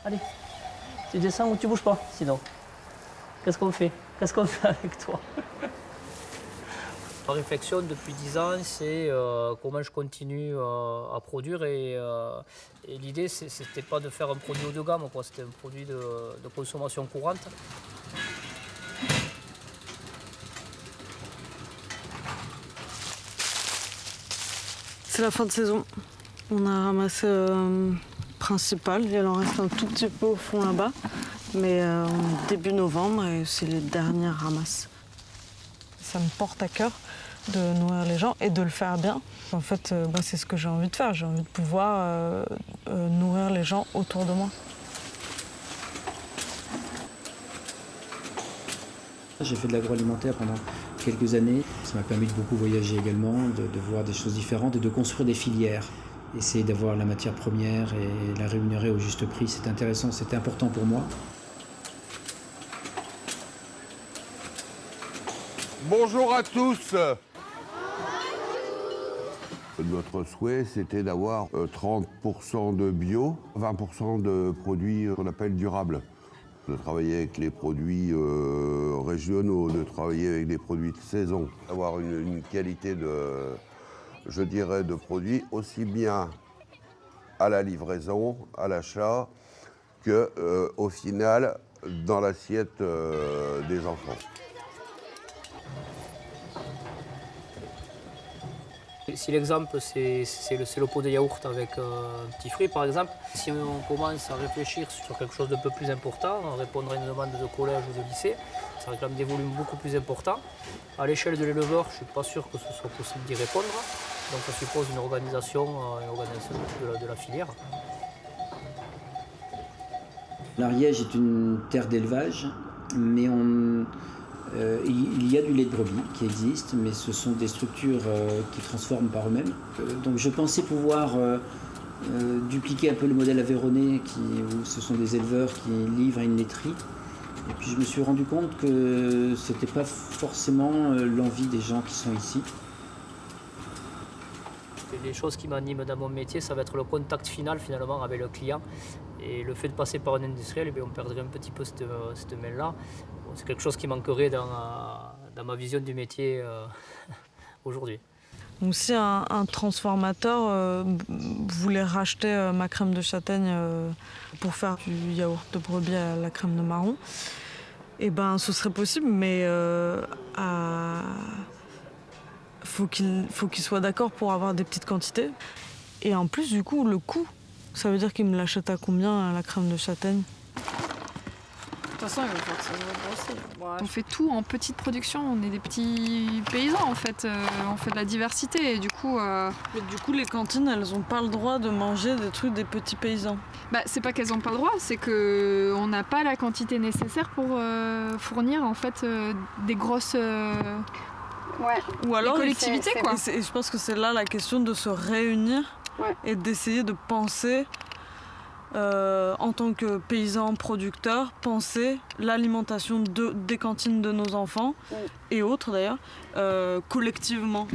Allez, tu descends ou tu bouges pas, sinon. Qu'est-ce qu'on fait? Qu'est-ce qu'on fait avec toi? Ma réflexion depuis 10 ans, c'est comment je continue à produire. Et l'idée, c'était pas de faire un produit haut de gamme, quoi. C'était un produit de consommation courante. C'est la fin de saison. On a ramassé principal. Il en reste un tout petit peu au fond là-bas. Mais début novembre, et c'est les dernières ramasses. Ça me porte à cœur de nourrir les gens et de le faire bien. En fait, c'est ce que j'ai envie de faire. J'ai envie de pouvoir nourrir les gens autour de moi. J'ai fait de l'agroalimentaire pendant quelques années. Ça m'a permis de beaucoup voyager également, de voir des choses différentes et de construire des filières. Essayer d'avoir la matière première et la rémunérer au juste prix, c'est intéressant, c'était important pour moi. Bonjour à tous. Notre souhait, c'était d'avoir 30% de bio, 20% de produits qu'on appelle durables. De travailler avec les produits régionaux, de travailler avec des produits de saison. Avoir une qualité de produits aussi bien à la livraison, à l'achat, qu'au final, dans l'assiette des enfants. Si l'exemple, c'est le pot de yaourt avec un petit fruit, par exemple, si on commence à réfléchir sur quelque chose d'un peu plus important, répondre à une demande de collège ou de lycée, ça réclame des volumes beaucoup plus importants. À l'échelle de l'éleveur, je ne suis pas sûr que ce soit possible d'y répondre. Donc ça suppose une organisation de la filière. L'Ariège est une terre d'élevage, mais il y a du lait de brebis qui existe, mais ce sont des structures qui transforment par eux-mêmes. Donc je pensais pouvoir dupliquer un peu le modèle aveyronnais, où ce sont des éleveurs qui livrent à une laiterie. Et puis je me suis rendu compte que ce n'était pas forcément l'envie des gens qui sont ici. Les choses qui m'animent dans mon métier, ça va être le contact final finalement avec le client. Et le fait de passer par un industriel, on perdrait un petit peu cette main-là. Bon, c'est quelque chose qui manquerait dans ma vision du métier aujourd'hui. Donc si un transformateur voulait racheter ma crème de châtaigne pour faire du yaourt de brebis à la crème de marron, eh ben ce serait possible, mais faut qu'il soit d'accord pour avoir des petites quantités. Et en plus, du coup, le coût, ça veut dire qu'il me l'achète à combien, la crème de châtaigne? De toute façon, il va falloir que ça se rebrosser. On fait tout en petite production, on est des petits paysans en fait, on fait de la diversité et du coup... Mais du coup, les cantines, elles n'ont pas le droit de manger des trucs des petits paysans. C'est pas qu'elles n'ont pas le droit, c'est qu'on n'a pas la quantité nécessaire pour fournir en fait des grosses... Ou alors, les collectivités quoi. Et je pense que c'est là la question de se réunir et d'essayer de penser en tant que paysans producteurs, penser l'alimentation des cantines de nos enfants et autres d'ailleurs collectivement.